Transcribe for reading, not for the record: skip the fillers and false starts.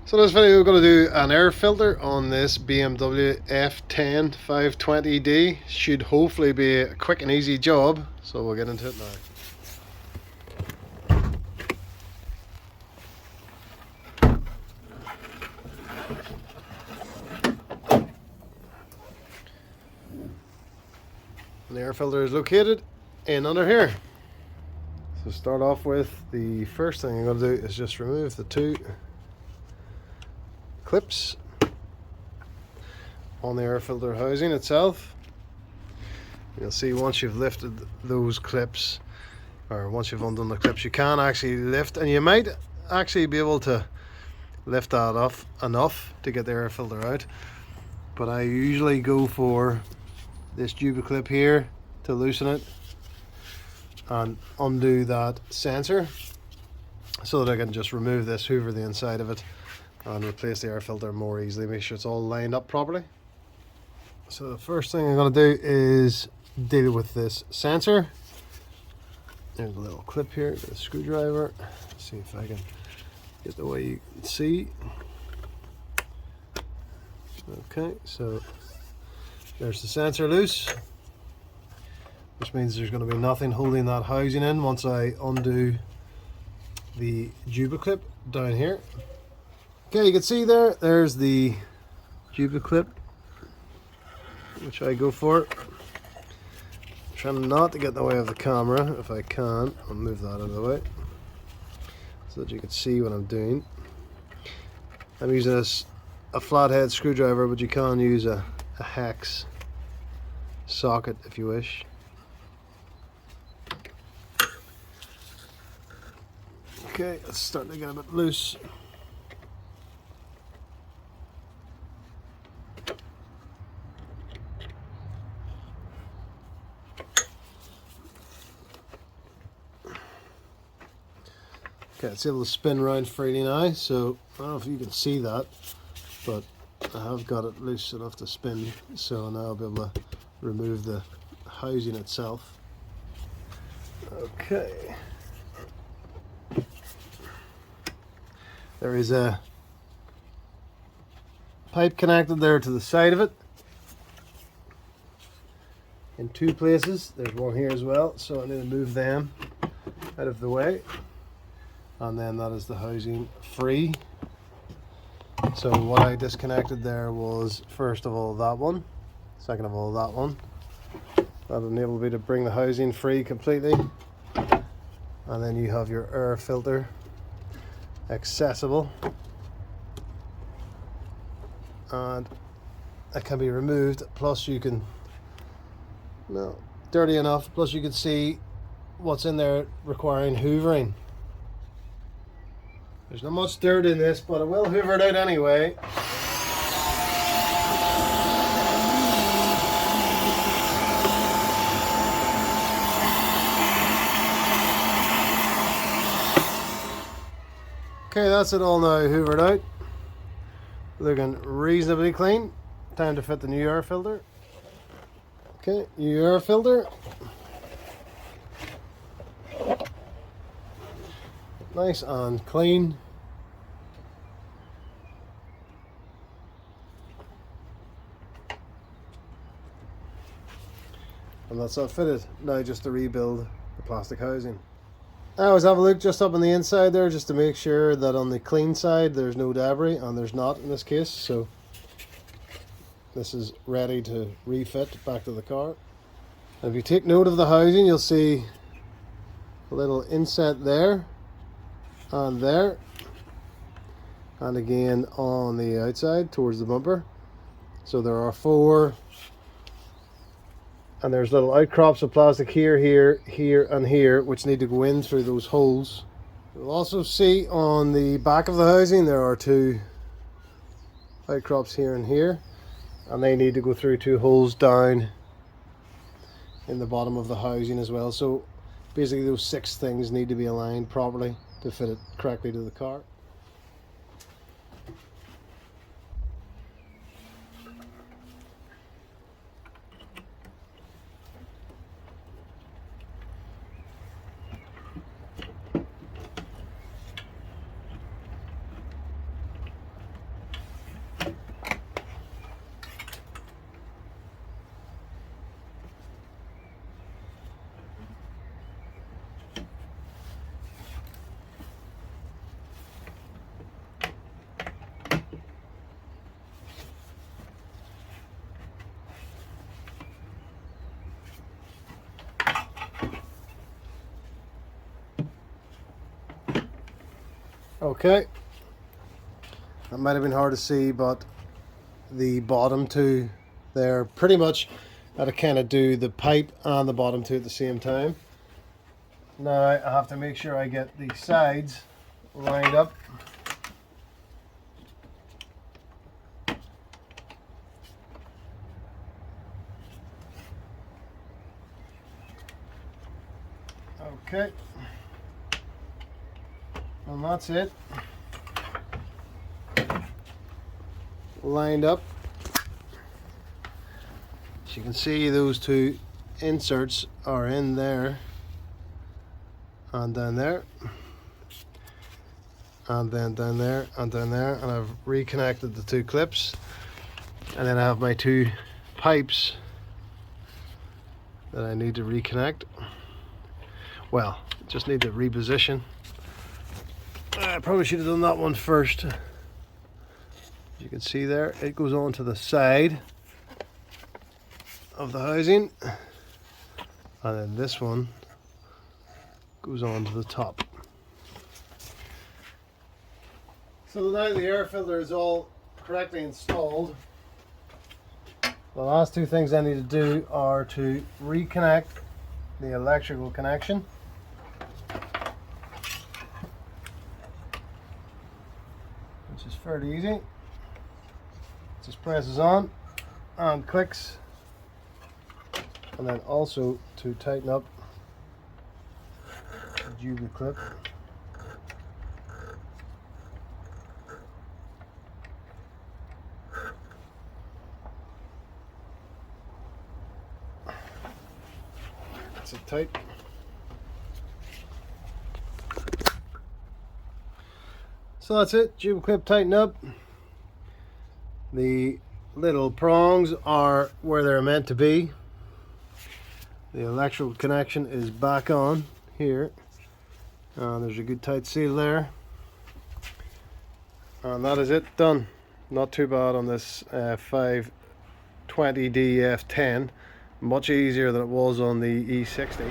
So this video we're going to do an air filter on this BMW F10 520D. Should hopefully be a quick and easy job, so we'll get into it now. And the air filter is located in under here. So start off with, the first thing I'm going to do is just remove the two clips on the air filter housing itself. You'll see once you've lifted those clips, or once you've undone the clips, you can actually lift, and you might actually be able to lift that off enough to get the air filter out, but I usually go for this jubber clip here to loosen it and undo that sensor so that I can just remove this, hoover the inside of it, and replace the air filter more easily, make sure it's all lined up properly. So the first thing I'm going to do is deal with this sensor. There's a little clip here, the screwdriver. Let's see if I can get the way you can see. Okay, so there's the sensor loose, which means there's going to be nothing holding that housing in once I undo the jubber clip down here. Okay, you can see there's the jubber clip, which I go for. I'm trying not to get in the way of the camera. If I can, I'll move that out of the way so that you can see what I'm doing. I'm using a flathead screwdriver, but you can use a hex socket if you wish. Okay, it's starting to get a bit loose. Okay, it's able to spin around freely now, so I don't know if you can see that, but I have got it loose enough to spin, so now I'll be able to remove the housing itself. Okay. There is a pipe connected there to the side of it in two places. There's one here as well, so I need to move them out of the way. And then that is the housing free. So what I disconnected there was, first of all, that one, second of all, that one. That enabled me to bring the housing free completely. And then you have your air filter accessible, and it can be removed, plus you can, no, dirty enough, plus you can see what's in there requiring hoovering. There's not much dirt in this, but I will hoover it out anyway. Okay, that's it all now hoovered out. Looking reasonably clean. Time to fit the new air filter. Okay, new air filter. Nice and clean. And that's that fitted. Now just to rebuild the plastic housing. I always have a look just up on the inside there, just to make sure that on the clean side there's no debris, and there's not in this case, so this is ready to refit back to the car. And if you take note of the housing, you'll see a little inset there, and again on the outside towards the bumper. So there are four, and there's little outcrops of plastic here, here, here, and here, which need to go in through those holes. You'll also see on the back of the housing there are two outcrops here and here, and they need to go through two holes down in the bottom of the housing as well. So basically those six things need to be aligned properly to fit it correctly to the car. Okay, that might have been hard to see, but the bottom two, they're pretty much that I kind of do the pipe and the bottom two at the same time. Now I have to make sure I get the sides lined up. Okay, and that's it. Lined up. As you can see, those two inserts are in there and down there, and then down there and down there, and I've reconnected the two clips, and then I have my two pipes that I need to reconnect. Well, just need to reposition. I probably should have done that one first. As you can see there, it goes on to the side of the housing, and then this one goes on to the top. So now the air filter is all correctly installed. The last two things I need to do are to reconnect the electrical connection. Which is fairly easy. Just presses on and clicks, and then also to tighten up the Jubilee clip. That's it tight. So that's it, Jubilee clip tightened up. The little prongs are where they're meant to be. The electrical connection is back on here. There's a good tight seal there. And that is it, done. Not too bad on this 520D F10. Much easier than it was on the E60.